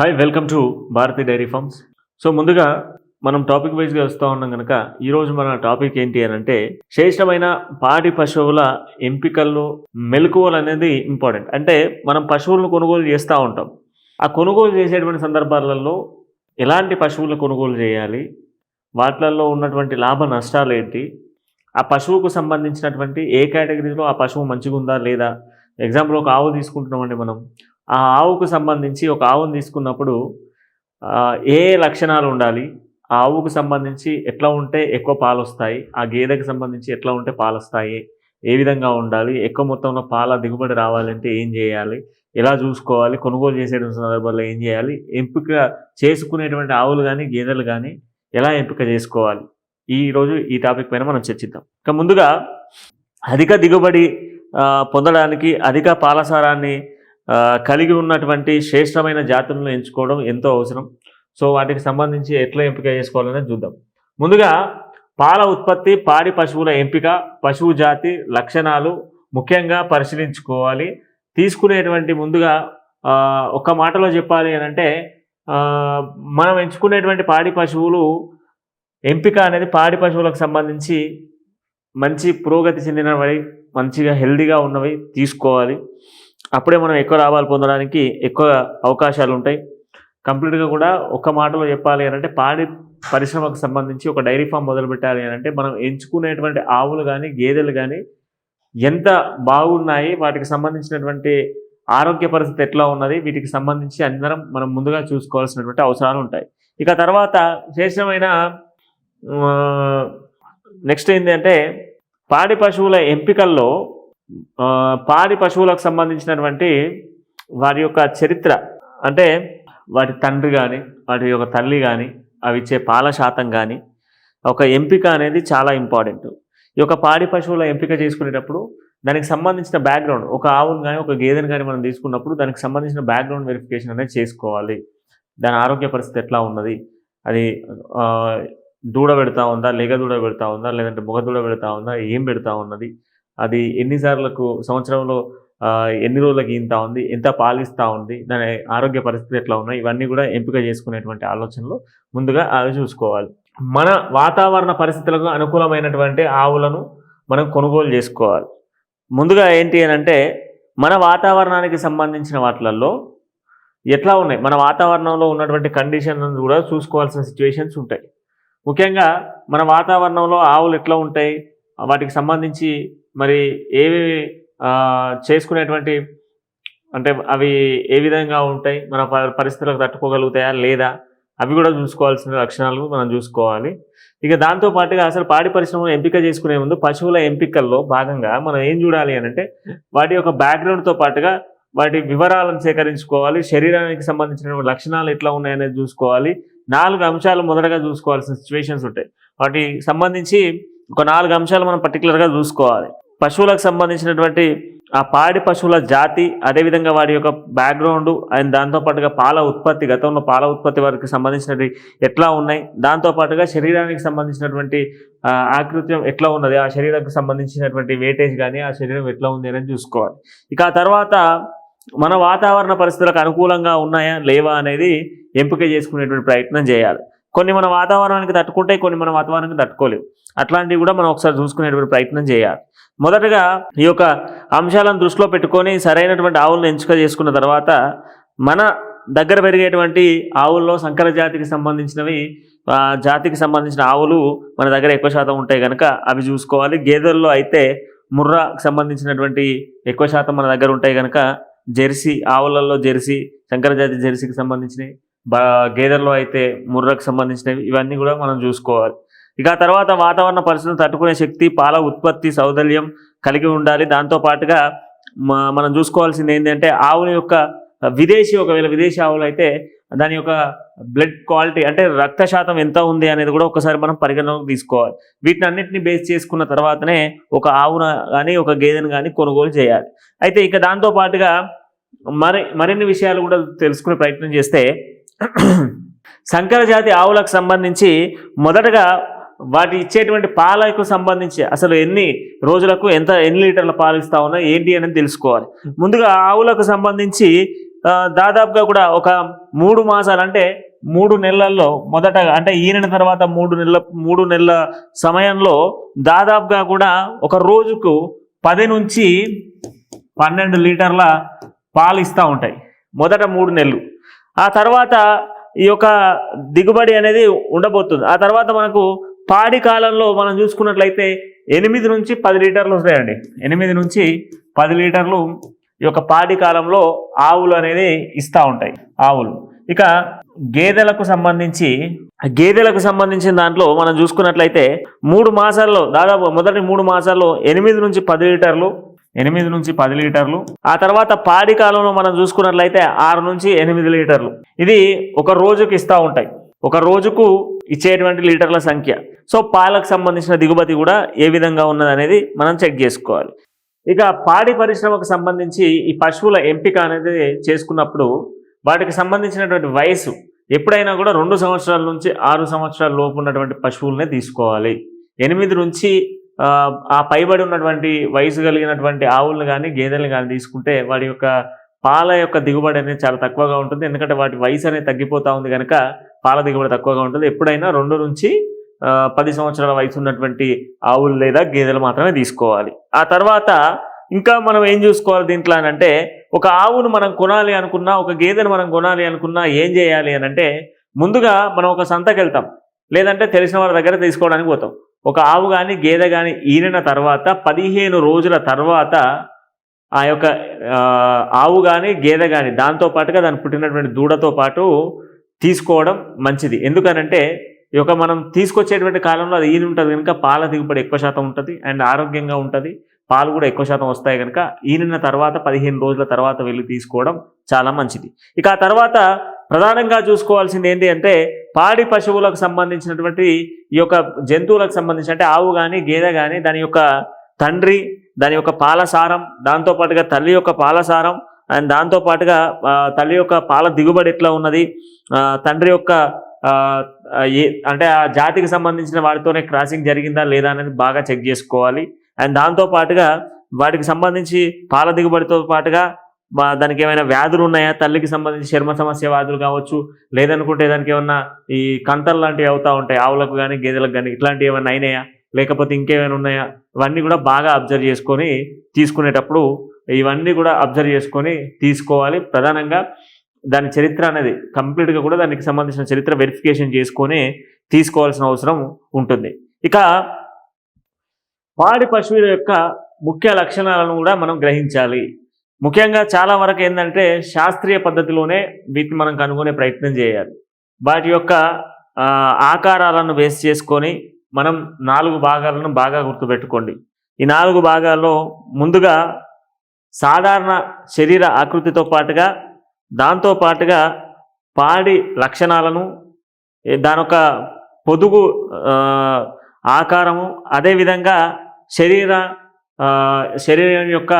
Hi welcome to Bharati dairy farms. So ముందుగా మనం topic వైజ్గా వస్తూ ఉన్నాం కనుక ఈరోజు మన టాపిక్ ఏంటి అని అంటే శ్రేష్టమైన పాడి పశువుల ఎంపికల్లో మెలకువలు అనేది ఇంపార్టెంట్. అంటే మనం పశువులను కొనుగోలు చేస్తూ ఉంటాం. ఆ కొనుగోలు చేసేటువంటి సందర్భాలలో ఎలాంటి పశువులు కొనుగోలు చేయాలి, వాటిలలో ఉన్నటువంటి లాభ నష్టాలు ఏంటి, ఆ పశువుకు సంబంధించినటువంటి ఏ కేటగిరీలో ఆ పశువు మంచిగా ఉందా లేదా. ఎగ్జాంపుల్ ఒక ఆవు తీసుకుంటున్నామండి. మనం ఆ ఆవుకు సంబంధించి ఒక ఆవును తీసుకున్నప్పుడు ఏ లక్షణాలు ఉండాలి, ఆ ఆవుకు సంబంధించి ఎట్లా ఉంటే ఎక్కువ పాలు వస్తాయి, ఆ గేదెకి సంబంధించి ఎట్లా ఉంటే పాలు వస్తాయి, ఏ విధంగా ఉండాలి, ఎక్కువ మొత్తంలో పాల దిగుబడి రావాలంటే ఏం చేయాలి, ఎలా చూసుకోవాలి, కొనుగోలు చేసేటువంటి సందర్భాల్లో ఏం చేయాలి, ఎంపిక చేసుకునేటువంటి ఆవులు కానీ గేదెలు కానీ ఎలా ఎంపిక చేసుకోవాలి, ఈరోజు ఈ టాపిక్ పైన మనం చర్చిద్దాం. ఇక ముందుగా అధిక దిగుబడి పొందడానికి అధిక పాలసారాన్ని కలిగి ఉన్నటువంటి శ్రేష్టమైన జాతులను ఎంచుకోవడం ఎంతో అవసరం. సో వాటికి సంబంధించి ఎట్లా ఎంపిక చేసుకోవాలనేది చూద్దాం. ముందుగా పాల ఉత్పత్తి, పాడి పశువుల ఎంపిక, పశువు జాతి లక్షణాలు ముఖ్యంగా పరిశీలించుకోవాలి. తీసుకునేటువంటి ముందుగా ఒక మాటలో చెప్పాలి అని అంటే మనం ఎంచుకునేటువంటి పాడి పశువులు ఎంపిక అనేది పాడి పశువులకు సంబంధించి మంచి పురోగతి చెందినవి, మంచిగా హెల్దీగా ఉన్నవి తీసుకోవాలి. అప్పుడే మనం ఎక్కువ లాభాలు పొందడానికి ఎక్కువ అవకాశాలు ఉంటాయి. కంప్లీట్గా కూడా ఒక మాటలో చెప్పాలి అని అంటే పాడి పరిశ్రమకు సంబంధించి ఒక డైరీ ఫామ్ మొదలుపెట్టాలి అని అంటే మనం ఎంచుకునేటువంటి ఆవులు కానీ గేదెలు కానీ ఎంత బాగున్నాయి, వాటికి సంబంధించినటువంటి ఆరోగ్య పరిస్థితి ఎట్లా ఉన్నది, వీటికి సంబంధించి అందరం మనం ముందుగా చూసుకోవాల్సినటువంటి అవసరాలు ఉంటాయి. ఇక తర్వాత శ్రేష్టమైన నెక్స్ట్ ఏంటి అంటే పాడి పశువుల ఎంపికల్లో పాడి పశువులకు సంబంధించినటువంటి వారి యొక్క చరిత్ర, అంటే వాటి తండ్రి కానీ వాటి యొక్క తల్లి కానీ అవి ఇచ్చే పాల శాతం కానీ ఒక ఎంపిక అనేది చాలా ఇంపార్టెంట్. ఈ యొక్క పాడి పశువుల ఎంపిక చేసుకునేటప్పుడు దానికి సంబంధించిన బ్యాక్గ్రౌండ్, ఒక ఆవును కానీ ఒక గేదెను కానీ మనం తీసుకున్నప్పుడు దానికి సంబంధించిన బ్యాక్గ్రౌండ్ వెరిఫికేషన్ అనేది చేసుకోవాలి. దాని ఆరోగ్య పరిస్థితి ఎట్లా ఉన్నది, అది దూడ పెడతా ఉందా, లేగ దూడ పెడతా ఉందా, లేదంటే మొగ దూడ పెడతా ఉందా, ఏం పెడతా ఉన్నది, అది ఎన్నిసార్లకు సంవత్సరంలో ఎన్ని రోజులకి ఈంతా ఉంది, ఎంత పాలిస్తూ ఉంది, దాని ఆరోగ్య పరిస్థితి ఎట్లా ఉన్నాయి, ఇవన్నీ కూడా ఎంపిక చేసుకునేటువంటి ఆలోచనలు ముందుగా అవి చూసుకోవాలి. మన వాతావరణ పరిస్థితులకు అనుకూలమైనటువంటి ఆవులను మనం కొనుగోలు చేసుకోవాలి. ముందుగా ఏంటి అని అంటే మన వాతావరణానికి సంబంధించిన వాటిలలో ఎట్లా ఉన్నాయి, మన వాతావరణంలో ఉన్నటువంటి కండిషన్ కూడా చూసుకోవాల్సిన సిచ్యువేషన్స్ ఉంటాయి. ముఖ్యంగా మన వాతావరణంలో ఆవులు ఎట్లా ఉంటాయి, వాటికి సంబంధించి మరి ఏవి చేసుకునేటువంటి అంటే అవి ఏ విధంగా ఉంటాయి, మన పరిస్థితులకు తట్టుకోగలుగుతాయా లేదా, అవి కూడా చూసుకోవాల్సిన లక్షణాలు మనం చూసుకోవాలి. ఇక దాంతోపాటుగా అసలు పాడి పరిశ్రమను ఎంపిక చేసుకునే ముందు పశువుల ఎంపికల్లో భాగంగా మనం ఏం చూడాలి అని అంటే వాటి యొక్క బ్యాక్గ్రౌండ్తో పాటుగా వాటి వివరాలను సేకరించుకోవాలి. శరీరానికి సంబంధించిన లక్షణాలు ఎట్లా ఉన్నాయనేది చూసుకోవాలి. 4 అంశాలు మొదటగా చూసుకోవాల్సిన సిచ్యువేషన్స్ ఉంటాయి. వాటికి సంబంధించి ఒక 4 అంశాలు మనం పర్టికులర్గా చూసుకోవాలి. పశువులకు సంబంధించినటువంటి ఆ పాడి పశువుల జాతి, అదేవిధంగా వారి యొక్క బ్యాక్గ్రౌండ్ అండ్ దాంతోపాటుగా పాల ఉత్పత్తి, గతంలో పాల ఉత్పత్తి వారికి సంబంధించినవి ఎట్లా ఉన్నాయి, దాంతోపాటుగా శరీరానికి సంబంధించినటువంటి ఆకృత్యం ఎట్లా ఉన్నది, ఆ శరీరానికి సంబంధించినటువంటి వెయిటేజ్ కానీ ఆ శరీరం ఎట్లా ఉంది అనేది చూసుకోవాలి. ఇక ఆ తర్వాత మన వాతావరణ పరిస్థితులకు అనుకూలంగా ఉన్నాయా లేవా అనేది ఎంపిక చేసుకునేటువంటి ప్రయత్నం చేయాలి. కొన్ని మన వాతావరణానికి తట్టుకుంటాయి, కొన్ని మన వాతావరణానికి తట్టుకోలేవు. అట్లాంటివి కూడా మనం ఒకసారి చూసుకునేటువంటి ప్రయత్నం చేయాలి. మొదటగా ఈ యొక్క అంశాలను దృష్టిలో పెట్టుకొని సరైనటువంటి ఆవులను ఎంపిక చేసుకున్న తర్వాత మన దగ్గర పెరిగేటువంటి ఆవుల్లో సంకర జాతికి సంబంధించిన ఆవులు మన దగ్గర ఎక్కువ శాతం ఉంటాయి కనుక అవి చూసుకోవాలి. గేదెల్లో అయితే ముర్రాకు సంబంధించినటువంటి ఎక్కువ శాతం మన దగ్గర ఉంటాయి కనుక జెర్సీ ఆవులలో జెర్సీ, సంకర జాతి జెర్సీకి సంబంధించినవి, గేదెల్లో అయితే ముర్రకు సంబంధించినవి, ఇవన్నీ కూడా మనం చూసుకోవాలి. ఇక తర్వాత వాతావరణ పరిస్థితులను తట్టుకునే శక్తి, పాల ఉత్పత్తి సౌలభ్యం కలిగి ఉండాలి. దాంతోపాటుగా మనం చూసుకోవాల్సింది ఏంటంటే ఆవుల యొక్క ఒకవేళ విదేశీ ఆవులు అయితే దాని యొక్క బ్లడ్ క్వాలిటీ అంటే రక్త శాతం ఎంత ఉంది అనేది కూడా ఒకసారి మనం పరిగణలోకి తీసుకోవాలి. వీటిని అన్నింటినీ బేస్ చేసుకున్న తర్వాతనే ఒక ఆవును కానీ ఒక గేదెను కానీ కొనుగోలు చేయాలి. అయితే ఇక దాంతోపాటుగా మరిన్ని విషయాలు కూడా తెలుసుకునే ప్రయత్నం చేస్తే సంకర జాతి ఆవులకు సంబంధించి మొదటగా వాటి ఇచ్చేటువంటి పాలకు సంబంధించి అసలు ఎన్ని రోజులకు ఎన్ని లీటర్ల పాలు ఇస్తా ఉన్నా ఏంటి అనేది తెలుసుకోవాలి. ముందుగా ఆవులకు సంబంధించి దాదాపుగా కూడా ఒక 3 మాసాలు అంటే 3 నెలల్లో మొదటగా అంటే ఈనిన తర్వాత 3 నెలల సమయంలో దాదాపుగా కూడా ఒక రోజుకు 10 నుంచి 12 లీటర్ల పాలు ఇస్తూ ఉంటాయి మొదట 3 నెలలు. ఆ తర్వాత ఈ యొక్క దిగుబడి అనేది ఉండబోతుంది. ఆ తర్వాత మనకు పాడి కాలంలో మనం చూసుకున్నట్లయితే 8 నుంచి 10 లీటర్లు వస్తాయండి. 8 నుంచి 10 లీటర్లు ఈ యొక్క పాడి కాలంలో ఆవులు అనేది ఇస్తూ ఉంటాయి ఆవులు. ఇక గేదెలకు సంబంధించిన దాంట్లో మనం చూసుకున్నట్లయితే 3 మాసాల్లో దాదాపు మొదటి 3 మాసాల్లో 8 నుంచి 10 లీటర్లు. ఆ తర్వాత పాడి కాలంలో మనం చూసుకున్నట్లయితే 6 నుంచి 8 లీటర్లు. ఇది ఒక రోజుకి ఇస్తూ ఉంటాయి. ఒక రోజుకు ఇచ్చేటువంటి లీటర్ల సంఖ్య. సో పాలకు సంబంధించిన దిగుబడి కూడా ఏ విధంగా ఉన్నది అనేది మనం చెక్ చేసుకోవాలి. ఇక పాడి పరిశ్రమకు సంబంధించి ఈ పశువుల ఎంపిక అనేది చేసుకున్నప్పుడు వాటికి సంబంధించినటువంటి వయసు ఎప్పుడైనా కూడా 2 సంవత్సరాల నుంచి 6 సంవత్సరాల లోపు ఉన్నటువంటి పశువులనే తీసుకోవాలి. 8 నుంచి ఆ పైబడి ఉన్నటువంటి వయసు కలిగినటువంటి ఆవులను కానీ గేదెలను కానీ తీసుకుంటే వాడి యొక్క పాల యొక్క దిగుబడి అనేది చాలా తక్కువగా ఉంటుంది. ఎందుకంటే వాటి వయసు అనేది తగ్గిపోతూ ఉంది కనుక పాల దిగుబడి తక్కువగా ఉంటుంది. ఎప్పుడైనా 2 నుంచి 10 సంవత్సరాల వయసు ఉన్నటువంటి ఆవులు లేదా గేదెలు మాత్రమే తీసుకోవాలి. ఆ తర్వాత ఇంకా మనం ఏం చూసుకోవాలి దీంట్లో అని అంటే, ఒక ఆవును మనం కొనాలి అనుకున్నా, ఒక గేదెను మనం కొనాలి అనుకున్నా ఏం చేయాలి అని అంటే, ముందుగా మనం ఒక సంతకి వెళ్తాం, లేదంటే తెలిసిన వాళ్ళ దగ్గర తీసుకోవడానికి పోతాం. ఒక ఆవు కానీ గేదె కానీ ఈనిన తర్వాత 15 రోజుల తర్వాత ఆ యొక్క ఆవు కానీ గేదె కానీ దాంతో పాటుగా దాన్ని పుట్టినటువంటి దూడతో పాటు తీసుకోవడం మంచిది. ఎందుకనంటే ఈ యొక్క మనం తీసుకొచ్చేటువంటి కాలంలో అది ఈని ఉంటుంది కనుక పాల దిగుబడి ఎక్కువ శాతం ఉంటుంది అండ్ ఆరోగ్యంగా ఉంటుంది. పాలు కూడా ఎక్కువ శాతం వస్తాయి కనుక ఈనిన తర్వాత 15 రోజుల తర్వాత వెళ్ళి తీసుకోవడం చాలా మంచిది. ఇక ఆ తర్వాత ప్రధానంగా చూసుకోవాల్సింది ఏంటి అంటే, పాడి పశువులకు సంబంధించినటువంటి ఈ యొక్క జంతువులకు సంబంధించి అంటే ఆవు కానీ గేదె కానీ దాని యొక్క తండ్రి, దాని యొక్క పాలసారం, దాంతోపాటుగా తల్లి యొక్క పాలసారం అండ్ దాంతోపాటుగా తల్లి యొక్క పాల దిగుబడి ఎట్లా ఉన్నది, తండ్రి యొక్క అంటే ఆ జాతికి సంబంధించిన వాటితోనే క్రాసింగ్ జరిగిందా లేదా అనేది బాగా చెక్ చేసుకోవాలి. అండ్ దాంతోపాటుగా వాటికి సంబంధించి పాల దిగుబడితో పాటుగా దానికి ఏమైనా వ్యాధులు ఉన్నాయా, తల్లికి సంబంధించి చర్మ సమస్య వ్యాధులు కావచ్చు, లేదనుకుంటే దానికి ఏమన్నా ఈ కంతలు లాంటివి అవుతూ ఉంటాయి ఆవులకు కానీ గేదెలకు కానీ, ఇట్లాంటివి ఏమైనా అయినాయా లేకపోతే ఇంకేమైనా ఉన్నాయా, ఇవన్నీ కూడా బాగా అబ్జర్వ్ చేసుకొని తీసుకునేటప్పుడు ఇవన్నీ కూడా అబ్జర్వ్ చేసుకొని తీసుకోవాలి. ప్రధానంగా దాని చరిత్ర అనేది కంప్లీట్గా కూడా దానికి సంబంధించిన చరిత్ర వెరిఫికేషన్ చేసుకొని తీసుకోవాల్సిన అవసరం ఉంటుంది. ఇక పాడి పశువుల యొక్క ముఖ్య లక్షణాలను కూడా మనం గ్రహించాలి. ముఖ్యంగా చాలా వరకు ఏంటంటే శాస్త్రీయ పద్ధతిలోనే వీటిని మనం కనుగొనే ప్రయత్నం చేయాలి. వాటి యొక్క ఆకారాలను బేస్ చేసుకొని మనం 4 భాగాలను బాగా గుర్తుపెట్టుకోండి. ఈ 4 భాగాల్లో ముందుగా సాధారణ శరీర ఆకృతితో పాటుగా దాంతోపాటుగా పాడి లక్షణాలను, దానొక పొదుగు ఆకారము, అదేవిధంగా శరీరం యొక్క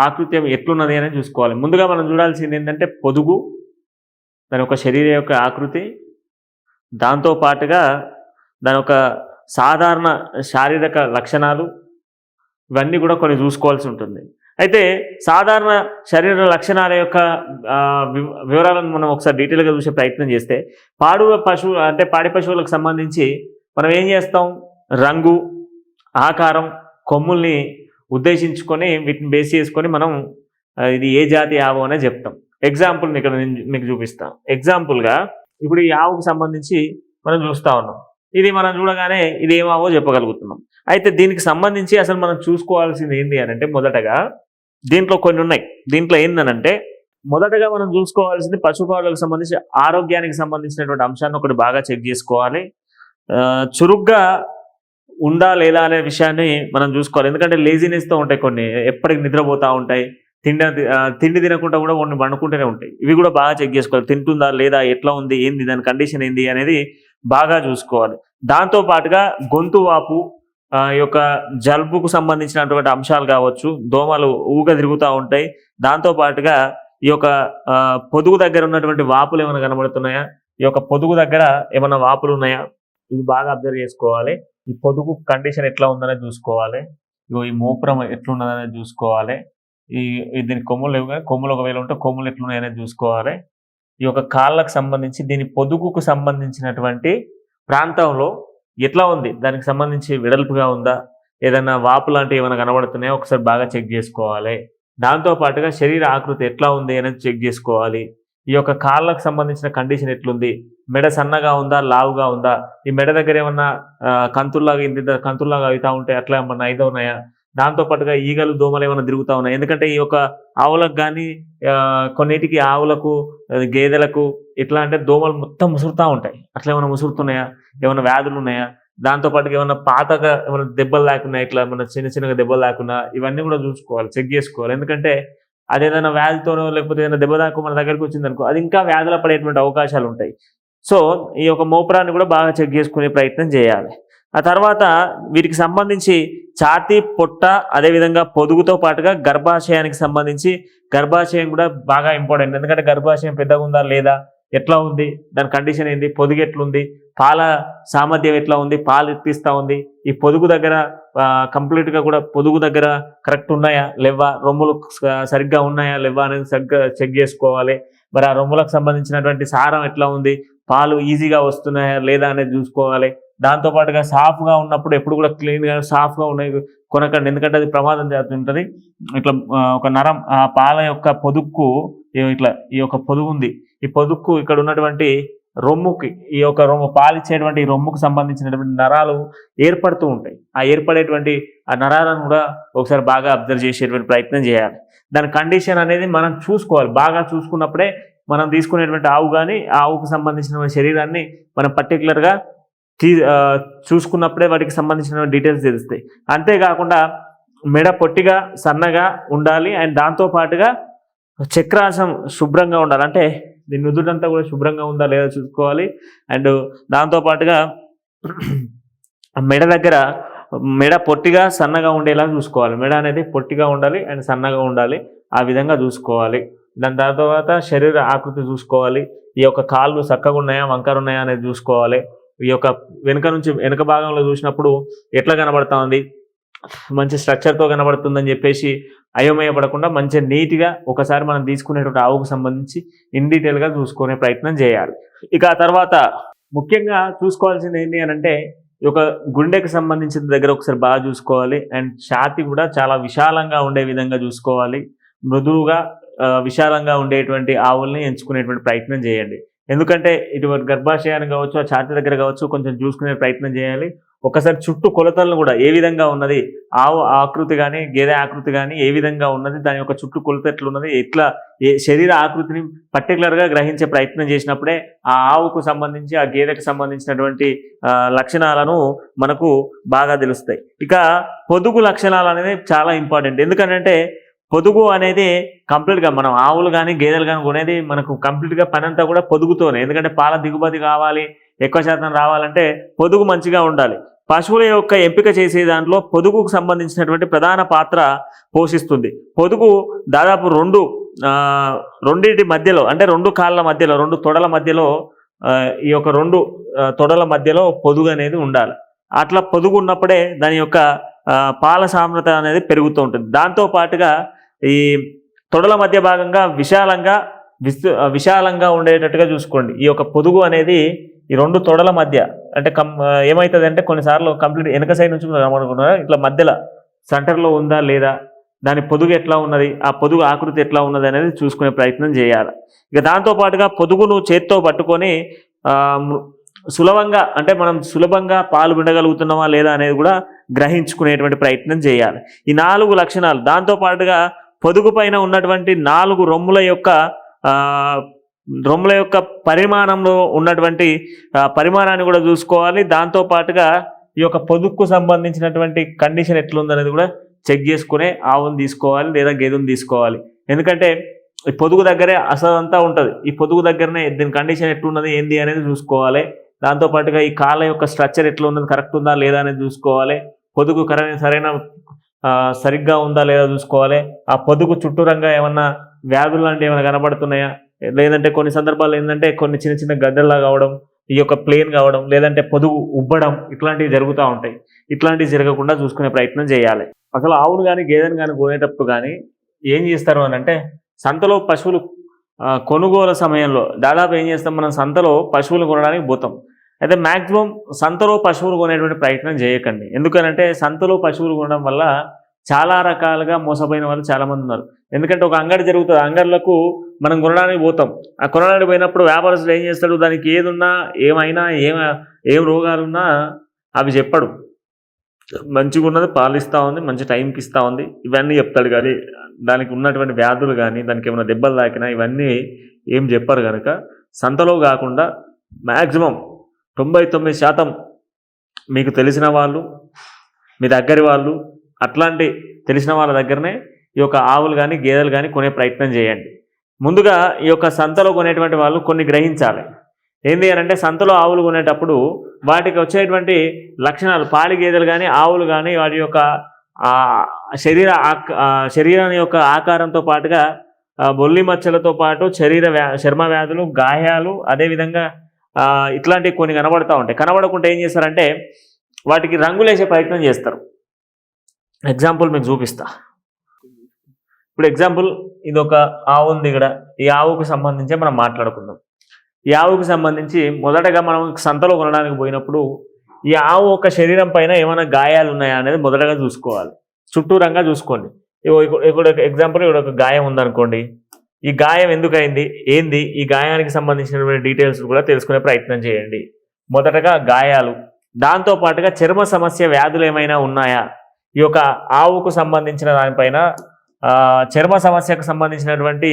ఆకృత్యం ఎట్లున్నది అని చూసుకోవాలి. ముందుగా మనం చూడాల్సింది ఏంటంటే పొదుగు, దాని యొక్క శరీరం యొక్క ఆకృతి, దాంతోపాటుగా దాని యొక్క సాధారణ శారీరక లక్షణాలు, ఇవన్నీ కూడా కొన్ని చూసుకోవాల్సి ఉంటుంది. అయితే సాధారణ శరీర లక్షణాల యొక్క వివరాలను మనం ఒకసారి డీటెయిల్గా చూసే ప్రయత్నం చేస్తే, పాడి పశువులకు సంబంధించి మనం ఏం చేస్తాం, రంగు, ఆకారం, కొమ్ముల్ని ఉద్దేశించుకొని వీటిని బేస్ చేసుకొని మనం ఇది ఏ జాతి ఆవు అనే చెప్తాం. ఎగ్జాంపుల్ ఇక్కడ నేను మీకు చూపిస్తాను. ఎగ్జాంపుల్గా ఇప్పుడు ఈ ఆవుకు సంబంధించి మనం చూస్తూ ఉన్నాం. ఇది మనం చూడగానే ఇది ఏమావో చెప్పగలుగుతున్నాం. అయితే దీనికి సంబంధించి అసలు మనం చూసుకోవాల్సింది ఏంటి అని అంటే, మొదటగా దీంట్లో కొన్ని ఉన్నాయి. దీంట్లో ఏంటనంటే మొదటగా మనం చూసుకోవాల్సింది పశుపాలకు సంబంధించి ఆరోగ్యానికి సంబంధించినటువంటి అంశాన్ని ఒకటి బాగా చెక్ చేసుకోవాలి. చురుగ్గా ఉందా లేదా అనే విషయాన్ని మనం చూసుకోవాలి. ఎందుకంటే లేజినెస్తో ఉంటాయి కొన్ని, ఎప్పటికి నిద్రపోతూ ఉంటాయి, తిండి తినకుండా కూడా కొన్ని వండుకుంటూనే ఉంటాయి. ఇవి కూడా బాగా చెక్ చేసుకోవాలి. తింటుందా లేదా, ఎట్లా ఉంది, ఏంది దాని కండిషన్ ఏంది అనేది బాగా చూసుకోవాలి. దాంతోపాటుగా గొంతు వాపు, ఈ యొక్క జలుబుకు సంబంధించినటువంటి అంశాలు కావచ్చు, దోమలు ఊగా తిరుగుతూ ఉంటాయి. దాంతోపాటుగా ఈ యొక్క పొదుగు దగ్గర ఉన్నటువంటి వాపులు ఏమైనా కనబడుతున్నాయా, ఈ యొక్క పొదుగు దగ్గర ఏమైనా వాపులు ఉన్నాయా, ఇది బాగా అబ్జర్వ్ చేసుకోవాలి. ఈ పొదుగు కండిషన్ ఎట్లా ఉందనేది చూసుకోవాలి. ఈ మూత్రం ఎట్లున్నదనేది చూసుకోవాలి. దీనికి కొమ్ములు లేవు కానీ కొమ్ములు ఒకవేళ ఉంటే కొమ్ములు ఎట్లున్నాయనేది చూసుకోవాలి. ఈ యొక్క కాళ్ళకు సంబంధించి దీని పొదుగుకు సంబంధించినటువంటి ప్రాంతంలో ఎట్లా ఉంది, దానికి సంబంధించి వెడల్పుగా ఉందా, ఏదైనా వాపు లాంటివి ఏమైనా కనబడుతున్నాయో ఒకసారి బాగా చెక్ చేసుకోవాలి. దాంతోపాటుగా శరీర ఆకృతి ఎట్లా ఉంది అనేది చెక్ చేసుకోవాలి. ఈ యొక్క కాళ్ళకు సంబంధించిన కండిషన్ ఎట్లుంది, మెడ సన్నగా ఉందా లావుగా ఉందా, ఈ మెడ దగ్గర ఏమన్నా కంతుల్లాగా కంతుల్లాగా అవుతా ఉంటే అట్లా ఏమన్నా అయితే ఉన్నాయా, దాంతోపాటుగా ఈగలు దోమలు ఏమైనా తిరుగుతూ ఉన్నాయి. ఎందుకంటే ఈ యొక్క ఆవులకు కానీ కొన్నిటికి ఆవులకు గేదెలకు ఎట్లా అంటే దోమలు మొత్తం ముసురుతూ ఉంటాయి. అట్లా ఏమైనా ముసురుతున్నాయా, ఏమైనా వ్యాధులు ఉన్నాయా, దాంతోపాటుగా ఏమైనా పాతగా ఏమైనా దెబ్బలు లేకున్నా, ఇట్లా మన చిన్నగా దెబ్బలు లేకున్నా ఇవన్నీ కూడా చూసుకోవాలి, చెక్ చేసుకోవాలి. ఎందుకంటే అదేదైనా వ్యాధితోనో లేకపోతే ఏదైనా దెబ్బ దాకా మన దగ్గరికి వచ్చింది అనుకో, అది ఇంకా వ్యాధులు పడేటువంటి అవకాశాలు ఉంటాయి. సో ఈ యొక్క మోపురాన్ని కూడా బాగా చెక్ చేసుకునే ప్రయత్నం చేయాలి. ఆ తర్వాత వీటికి సంబంధించి ఛాతీ, పొట్ట, అదేవిధంగా పొదుగుతో పాటుగా గర్భాశయానికి సంబంధించి గర్భాశయం కూడా బాగా ఇంపార్టెంట్. ఎందుకంటే గర్భాశయం పెద్దగా ఉందా లేదా, ఎట్లా ఉంది, దాని కండిషన్ ఏంది, పొదుగు ఎట్లుంది, పాల సామర్థ్యం ఎట్లా ఉంది, పాలు ఎత్తిస్తూ ఉంది, ఈ పొదుగు దగ్గర కంప్లీట్గా కూడా పొదుగు దగ్గర కరెక్ట్ ఉన్నాయా లేవా, రొమ్ములు సరిగ్గా ఉన్నాయా లేవా అనేది సరిగ్గా చెక్ చేసుకోవాలి. మరి ఆ రొమ్ములకు సంబంధించినటువంటి సారం ఎట్లా ఉంది, పాలు ఈజీగా వస్తున్నాయా లేదా అనేది చూసుకోవాలి. దాంతోపాటుగా సాఫ్గా ఉన్నప్పుడు ఎప్పుడు కూడా క్లీన్గా సాఫ్గా ఉన్నాయి కొనకండి, ఎందుకంటే అది ప్రమాదం జరుగుతుంటుంది. ఇట్లా ఒక నరం ఆ పాల యొక్క పొదుగుకు ఇట్లా ఈ యొక్క పొదుగు ఉంది, ఈ పొదుగుకు ఇక్కడ ఉన్నటువంటి రొమ్ముకి ఈ యొక్క రొమ్ము పాలిచ్చేటువంటి రొమ్ముకు సంబంధించినటువంటి నరాలు ఏర్పడుతూ ఉంటాయి. ఆ ఏర్పడేటువంటి ఆ నరాలను కూడా ఒకసారి బాగా అబ్జర్వ్ చేసేటువంటి ప్రయత్నం చేయాలి. దాని కండిషన్ అనేది మనం చూసుకోవాలి. బాగా చూసుకున్నప్పుడే మనం తీసుకునేటువంటి ఆవు కానీ ఆ ఆవుకు సంబంధించిన శరీరాన్ని మనం పర్టికులర్గా చూసుకున్నప్పుడే వాటికి సంబంధించిన డీటెయిల్స్ తెలుస్తాయి. అంతేకాకుండా మెడ పొట్టిగా సన్నగా ఉండాలి. అండ్ దాంతోపాటుగా చక్రాసం శుభ్రంగా ఉండాలి. అంటే దీని నుదుటంతా కూడా శుభ్రంగా ఉందా లేదా చూసుకోవాలి. అండ్ దాంతోపాటుగా మెడ దగ్గర మెడ పొట్టిగా సన్నగా ఉండేలా చూసుకోవాలి. మెడ అనేది పొట్టిగా ఉండాలి అండ్ సన్నగా ఉండాలి, ఆ విధంగా చూసుకోవాలి. దాని తర్వాత శరీర ఆకృతి చూసుకోవాలి. ఈ యొక్క కాళ్ళు చక్కగా ఉన్నాయా వంకర ఉన్నాయా అనేది చూసుకోవాలి. ఈ యొక్క వెనుక భాగంలో చూసినప్పుడు ఎట్లా కనబడతా ఉంది, మంచి స్ట్రక్చర్తో కనబడుతుందని చెప్పేసి అయోమయపడకుండా మంచిగా నీట్గా ఒకసారి మనం తీసుకునేటువంటి ఆవుకు సంబంధించి ఇన్ డీటెయిల్గా చూసుకునే ప్రయత్నం చేయాలి. ఇక ఆ తర్వాత ముఖ్యంగా చూసుకోవాల్సింది ఏంటి అని అంటే ఈ యొక్క గుండెకి సంబంధించిన దగ్గర ఒకసారి బాగా చూసుకోవాలి. అండ్ ఛాతీ కూడా చాలా విశాలంగా ఉండే విధంగా చూసుకోవాలి. మృదువుగా విశాలంగా ఉండేటువంటి ఆవుల్ని ఎంచుకునేటువంటి ప్రయత్నం చేయండి. ఎందుకంటే ఇటువంటి గర్భాశయాన్ని కావచ్చు, ఆ ఛాతీ దగ్గర కావచ్చు కొంచెం చూసుకునే ప్రయత్నం చేయాలి. ఒకసారి చుట్టూ కొలతలను కూడా ఏ విధంగా ఉన్నది, ఆవు ఆకృతి కానీ గేదె ఆకృతి కానీ ఏ విధంగా ఉన్నది, దాని యొక్క చుట్టూ కొలత ఎట్లున్నది, ఎట్లా శరీర ఆకృతిని పర్టికులర్గా గ్రహించే ప్రయత్నం చేసినప్పుడే ఆ ఆవుకు సంబంధించి ఆ గేదెకు సంబంధించినటువంటి లక్షణాలను మనకు బాగా తెలుస్తాయి. ఇక పొదుగు లక్షణాలు అనేది చాలా ఇంపార్టెంట్. ఎందుకంటే పొదుగు అనేది కంప్లీట్గా మనం ఆవులు కానీ గేదెలు కానీ కొనేది మనకు కంప్లీట్గా పని అంతా కూడా పొదుగుతోనే. ఎందుకంటే పాల దిగుబడి కావాలి, ఎక్కువ శాతం రావాలంటే పొదుగు మంచిగా ఉండాలి. పశువుల యొక్క ఎంపిక చేసే దాంట్లో పొదుగుకు సంబంధించినటువంటి ప్రధాన పాత్ర పోషిస్తుంది. పొదుగు దాదాపు రెండింటి మధ్యలో అంటే రెండు కాళ్ళ మధ్యలో, రెండు తొడల మధ్యలో ఈ యొక్క రెండు తొడల మధ్యలో పొదుగు అనేది ఉండాలి. అట్లా పొదుగు ఉన్నప్పుడే దాని యొక్క పాల సాంద్రత అనేది పెరుగుతూ ఉంటుంది. దాంతోపాటుగా ఈ తొడల మధ్య భాగంగా విశాలంగా ఉండేటట్టుగా చూసుకోండి. ఈ యొక్క పొదుగు అనేది ఈ రెండు తొడల మధ్య అంటే ఏమవుతుంది అంటే కొన్నిసార్లు కంప్లీట్ వెనక సైడ్ నుంచి అనుకుంటున్నారు, ఇట్లా మధ్యలో సెంటర్లో ఉందా లేదా, దాని పొదుగు ఎట్లా ఉన్నది, ఆ పొదుగు ఆకృతి ఎట్లా ఉన్నది అనేది చూసుకునే ప్రయత్నం చేయాలి. ఇక దాంతోపాటుగా పొదుగును చేత్తో పట్టుకొని సులభంగా అంటే మనం సులభంగా పాలు పిండగలుగుతున్నామా లేదా అనేది కూడా గ్రహించుకునేటువంటి ప్రయత్నం చేయాలి. ఈ 4 లక్షణాలు, దాంతోపాటుగా పొదుగు పైన ఉన్నటువంటి 4 రొమ్ముల యొక్క పరిమాణంలో ఉన్నటువంటి పరిమాణాన్ని కూడా చూసుకోవాలి. దాంతోపాటుగా ఈ యొక్క పొదుగుకు సంబంధించినటువంటి కండిషన్ ఎట్లుందనేది కూడా చెక్ చేసుకునే ఆవును తీసుకోవాలి లేదా గేదెను తీసుకోవాలి. ఎందుకంటే ఈ పొదుగు దగ్గరే అసలంతా ఉంటుంది. ఈ పొదుగు దగ్గరనే దీని కండిషన్ ఎట్లున్నది ఏంది అనేది చూసుకోవాలి. దాంతోపాటుగా ఈ కాళ్ళ యొక్క స్ట్రక్చర్ ఎట్లా ఉన్నది, కరెక్ట్ ఉందా లేదా అనేది చూసుకోవాలి. పొదుగు సరిగ్గా ఉందా లేదా చూసుకోవాలి. ఆ పొదుగు చుట్టూరంగా ఏమన్నా వ్యాధులు లాంటివి ఏమైనా కనబడుతున్నాయా, లేదంటే కొన్ని సందర్భాలు ఏంటంటే కొన్ని చిన్న చిన్న గడ్డల్లా కావడం, ఈ యొక్క ప్లేన్ కావడం, లేదంటే పొదుగు ఉబ్బడం, ఇట్లాంటివి జరుగుతూ ఉంటాయి. ఇట్లాంటివి జరగకుండా చూసుకునే ప్రయత్నం చేయాలి. అసలు ఆవును కానీ గేదెను కానీ కొనేటప్పుడు కానీ ఏం చేస్తారు అని అంటే సంతలో పశువులు కొనుగోలు సమయంలో దాదాపు ఏం చేస్తాం, మనం సంతలో పశువులు కొనడానికి పోతాం. అయితే మ్యాక్సిమం సంతలో పశువులు కొనేటువంటి ప్రయత్నం చేయకండి. ఎందుకనంటే సంతలో పశువులు కొనడం వల్ల చాలా రకాలుగా మోసపోయిన వాళ్ళు చాలామంది ఉన్నారు. ఎందుకంటే ఒక అంగడి జరుగుతుంది, అంగడిలకు మనం కొనడానికి పోతాం. ఆ కొనడానికి పోయినప్పుడు వ్యాపారస్తులు ఏం చేస్తాడు, దానికి ఏదున్నా ఏమైనా ఏం రోగాలున్నా అవి చెప్పడు. మంచిగా ఉన్నది పాలు ఇస్తూ ఉంది, మంచి టైంకి ఇస్తూ ఉంది, ఇవన్నీ చెప్తాడు. కానీ దానికి ఉన్నటువంటి వ్యాధులు కానీ దానికి ఏమైనా దెబ్బలు తాకినా ఇవన్నీ ఏం చెప్పరు. కనుక సంతలో కాకుండా మ్యాక్సిమం 99% మీకు తెలిసిన వాళ్ళు, మీ దగ్గరి వాళ్ళు, అట్లాంటి తెలిసిన వాళ్ళ దగ్గరనే ఈ యొక్క ఆవులు కానీ గేదెలు కానీ కొనే ప్రయత్నం చేయండి. ముందుగా ఈ యొక్క సంతలో కొనేటువంటి వాళ్ళు కొన్ని గ్రహించాలి. ఏంటి అని అంటే సంతలో ఆవులు కొనేటప్పుడు వాటికి వచ్చేటువంటి లక్షణాలు, పాడి గేదెలు కానీ ఆవులు కానీ వాటి యొక్క శరీరాన్ని యొక్క ఆకారంతో పాటుగా బొల్లి మచ్చలతో పాటు చర్మ వ్యాధులు, గాయాలు, అదేవిధంగా ఇట్లాంటివి కొన్ని కనబడుతూ ఉంటాయి. కనబడకుండా ఏం చేస్తారంటే వాటికి రంగులేసే ప్రయత్నం చేస్తారు. ఎగ్జాంపుల్ మీకు చూపిస్తా. ఇప్పుడు ఎగ్జాంపుల్ ఇది ఒక ఆవు ఉంది ఇక్కడ. ఈ ఆవుకు సంబంధించి మనం మాట్లాడుకుందాం. ఈ ఆవుకు సంబంధించి మొదటగా మనం సంతలో కొనడానికి పోయినప్పుడు ఈ ఆవు ఒక శరీరం పైన ఏమైనా గాయాలు ఉన్నాయా అనేది మొదటగా చూసుకోవాలి. చుట్టూరంగా చూసుకోండి. ఇప్పుడు ఎగ్జాంపుల్ ఇక్కడ ఒక గాయం ఉందనుకోండి. ఈ గాయం ఎందుకైంది, ఏంది, ఈ గాయానికి సంబంధించినటువంటి డీటెయిల్స్ కూడా తెలుసుకునే ప్రయత్నం చేయండి. మొదటగా గాయాలు, దాంతోపాటుగా చర్మ సమస్య, వ్యాధులు ఏమైనా ఉన్నాయా, ఈ యొక్క ఆవుకు సంబంధించిన దానిపైన చర్మ సమస్యకు సంబంధించినటువంటి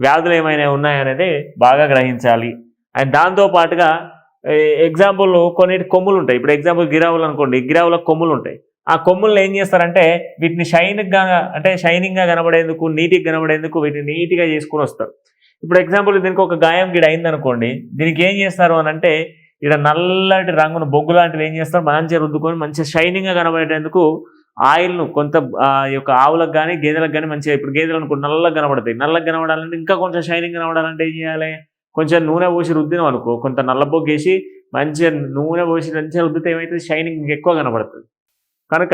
వ్యాధులు ఏమైనా ఉన్నాయనేది బాగా గ్రహించాలి. అండ్ దాంతోపాటుగా ఎగ్జాంపుల్ కొన్నిటి కొమ్ములు ఉంటాయి. ఇప్పుడు ఎగ్జాంపుల్ గిరావులు అనుకోండి, గిరావులకు కొమ్ములు ఉంటాయి. ఆ కొమ్ములను ఏం చేస్తారంటే వీటిని షైనింగ్గా కనబడేందుకు, నీట్గా కనబడేందుకు వీటిని నీట్గా చేసుకుని వస్తారు. ఇప్పుడు ఎగ్జాంపుల్ దీనికి ఒక గాయం గిడ అయిందనుకోండి, దీనికి ఏం చేస్తారు అని అంటే ఇక్కడ నల్లటి రంగును బొగ్గు లాంటివి ఏం చేస్తారు మంచిగా రుద్దుకొని మంచిగా షైనింగ్గా కనబడేందుకు ఆయిల్ను కొంత యొక్క ఆవులకు కానీ గేదెలకు కానీ మంచిగా, ఇప్పుడు గేదెలు అనుకో నల్లగా కనబడతాయి. నల్లగా కనబడాలంటే ఇంకా కొంచెం షైనింగ్ కనబడాలంటే ఏం చేయాలి, కొంచెం నూనె పోసి రుద్దినాం అనుకో, కొంత నల్లబొగ్గేసి మంచిగా నూనె పోసి మంచిగా రుద్దితే ఏమైతే షైనింగ్ ఎక్కువ కనబడుతుంది. కనుక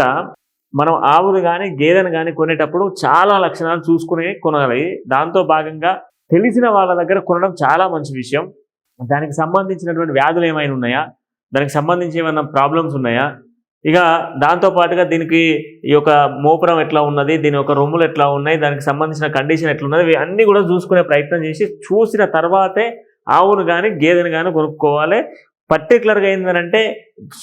మనం ఆవులు కానీ గేదెను కానీ కొనేటప్పుడు చాలా లక్షణాలు చూసుకుని కొనాలి. దాంతో భాగంగా తెలిసిన వాళ్ళ దగ్గర కొనడం చాలా మంచి విషయం. దానికి సంబంధించినటువంటి వ్యాధులు ఏమైనా ఉన్నాయా, దానికి సంబంధించి ఏమైనా ప్రాబ్లమ్స్ ఉన్నాయా, ఇక దాంతోపాటుగా దీనికి ఈ యొక్క మోపురం ఎట్లా ఉన్నది, దీని యొక్క రొమ్ములు ఎట్లా ఉన్నాయి, దానికి సంబంధించిన కండిషన్ ఎట్లున్నది, అన్నీ కూడా చూసుకునే ప్రయత్నం చేసి చూసిన తర్వాతే ఆవును కానీ గేదెను కానీ కొనుక్కోవాలి. పర్టికులర్గా ఏంటంటే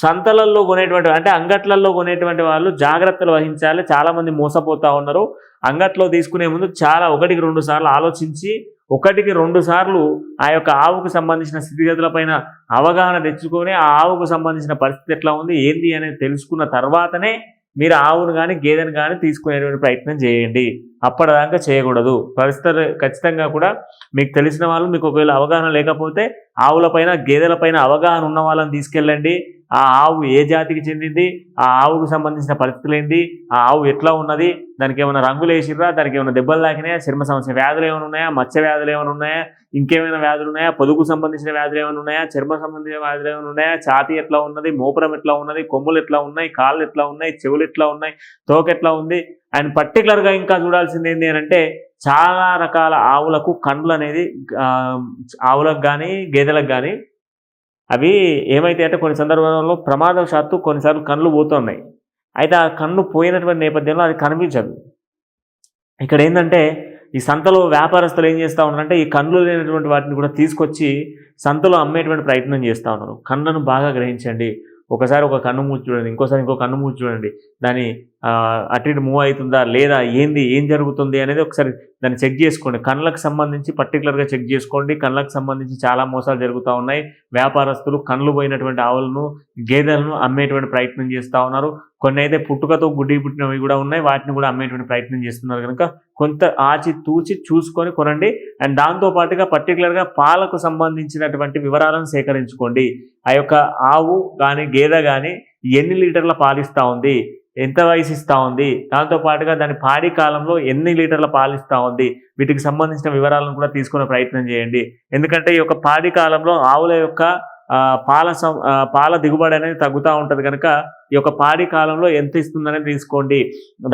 సంతలలో కొనేటువంటి అంటే అంగట్లలో కొనేటువంటి వాళ్ళు జాగ్రత్తలు వహించాలి. చాలామంది మోసపోతూ ఉన్నారు. అంగట్లో తీసుకునే ముందు చాలా 1-2 సార్లు ఆలోచించి 1-2 సార్లు ఆ యొక్క ఆవుకు సంబంధించిన స్థితిగతులపైన అవగాహన తెచ్చుకొని ఆ ఆవుకు సంబంధించిన పరిస్థితి ఎట్లా ఉంది, ఏంది అనేది తెలుసుకున్న తర్వాతనే మీరు ఆవును కానీ గేదెను కానీ తీసుకునేటువంటి ప్రయత్నం చేయండి. అప్పటిదాకా చేయకూడదు. పరిస్థితులు ఖచ్చితంగా కూడా మీకు తెలిసిన వాళ్ళు, మీకు ఒకవేళ అవగాహన లేకపోతే ఆవులపైన గేదెలపైన అవగాహన ఉన్న వాళ్ళని తీసుకెళ్ళండి. ఆ ఆవు ఏ జాతికి చెందింది, ఆ ఆవుకు సంబంధించిన పరిస్థితులు ఏంది, ఆ ఆవు ఎట్లా ఉన్నది, దానికి ఏమైనా రంగులు వేసిర్రా, దానికి ఏమైనా దెబ్బలు తాకినాయా, చర్మ సమస్య వ్యాధులు ఏమైనా ఉన్నాయా, మచ్చ వ్యాధులు ఏమైనా ఉన్నాయా, ఇంకేమైనా వ్యాధులు ఉన్నాయా, పొదుగు సంబంధించిన వ్యాధులు ఏమైనా ఉన్నాయా, చర్మ సంబంధించిన వ్యాధులు ఏమైనా ఉన్నాయా, ఛాతీ ఎట్లా ఉన్నది, మోపురం ఎట్లా ఉన్నది, కొమ్ములు ఎట్లా ఉన్నాయి, కాళ్ళు ఎట్లా ఉన్నాయి, చెవులు ఎట్లా ఉన్నాయి, తోక ఎట్లా ఉంది. అండ్ పర్టికులర్గా ఇంకా చూడాల్సింది ఏంటి అని అంటే చాలా రకాల ఆవులకు కండ్లు అనేది ఆవులకు కానీ గేదెలకు కానీ అవి ఏమైతే అంటే కొన్ని సందర్భాల్లో ప్రమాదవశాత్తు కొన్నిసార్లు కళ్ళు పోతున్నాయి. అయితే ఆ కన్ను పోయినటువంటి నేపథ్యంలో అది కనిపించదు. ఇక్కడ ఏంటంటే ఈ సంతలో వ్యాపారస్తులు ఏం చేస్తూ ఉన్నారంటే ఈ కళ్ళు లేనటువంటి వాటిని కూడా తీసుకొచ్చి సంతలో అమ్మేటువంటి ప్రయత్నం చేస్తూ ఉన్నారు. కళ్ళను బాగా గ్రహించండి. ఒకసారి ఒక కన్ను మూసి చూడండి, ఇంకోసారి ఇంకో కన్ను మూసి చూడండి. దాని అటు ఇటు మూవ్ అవుతుందా లేదా, ఏం జరుగుతుంది అనేది ఒకసారి దాన్ని చెక్ చేసుకోండి. కళ్ళకు సంబంధించి పర్టికులర్గా చెక్ చేసుకోండి. కళ్ళకు సంబంధించి చాలా మోసాలు జరుగుతూ ఉన్నాయి. వ్యాపారస్తులు కళ్ళు పోయినటువంటి ఆవులను గేదెలను అమ్మేటువంటి ప్రయత్నం చేస్తూ ఉన్నారు. కొన్ని అయితే పుట్టుకతో గుడ్డి పుట్టినవి కూడా ఉన్నాయి, వాటిని కూడా అమ్మేటువంటి ప్రయత్నం చేస్తున్నారు. కనుక కొంత ఆచి తూచి చూసుకొని కొనండి. అండ్ దాంతోపాటుగా పర్టికులర్గా పాలకు సంబంధించినటువంటి వివరాలను సేకరించుకోండి. ఆ యొక్క ఆవు కానీ గేదె కానీ ఎన్ని లీటర్ల పాలిస్తూ ఉంది, ఎంత వయసు ఇస్తూ ఉంది, దాంతోపాటుగా దాని పాడి కాలంలో ఎన్ని లీటర్ల పాలిస్తూ ఉంది, వీటికి సంబంధించిన వివరాలను కూడా తీసుకునే ప్రయత్నం చేయండి. ఎందుకంటే ఈ యొక్క పాడి కాలంలో ఆవుల యొక్క పాల దిగుబడి అనేది తగ్గుతూ ఉంటుంది కనుక ఈ యొక్క పాడి కాలంలో ఎంత ఇస్తుందనేది తీసుకోండి.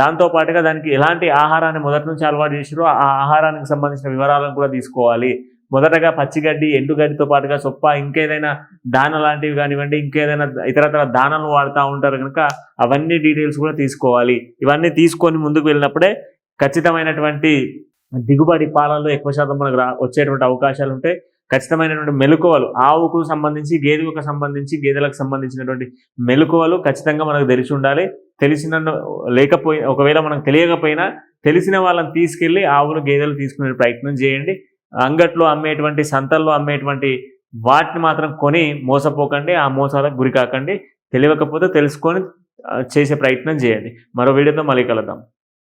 దాంతోపాటుగా దానికి ఎలాంటి ఆహారాన్ని మొదటి నుంచి అలవాటు చేసిరో ఆ ఆహారానికి సంబంధించిన వివరాలను కూడా తీసుకోవాలి. మొదటగా పచ్చిగడ్డి, ఎండుగడ్డితో పాటుగా సొప్ప, ఇంకేదైనా దాన లాంటివి కానివ్వండి, ఇంకేదైనా ఇతరతర దానాలను వాడుతూ ఉంటారు కనుక అవన్నీ డీటెయిల్స్ కూడా తీసుకోవాలి. ఇవన్నీ తీసుకొని ముందుకు వెళ్ళినప్పుడే ఖచ్చితమైనటువంటి దిగుబడి పాలల్లో ఎక్కువ శాతం మనకు వచ్చేటువంటి అవకాశాలు ఉంటాయి. ఖచ్చితమైనటువంటి మెలకువలు, ఆవుకు సంబంధించి, గేదెలకు సంబంధించి, గేదెలకు సంబంధించినటువంటి మెలకువలు ఖచ్చితంగా మనకు తెలిసి ఉండాలి. ఒకవేళ మనకు తెలియకపోయినా తెలిసిన వాళ్ళని తీసుకెళ్ళి ఆవులు, గేదెలు తీసుకునే ప్రయత్నం చేయండి. అంగట్లో అమ్మేటువంటి, సంతల్లో అమ్మేటువంటి వాటిని మాత్రం కొని మోసపోకండి, ఆ మోసాలకు గురి కాకండి. తెలియకపోతే తెలుసుకొని చేసే ప్రయత్నం చేయండి. మరో వీడియోతో మళ్ళీ కలుద్దాం.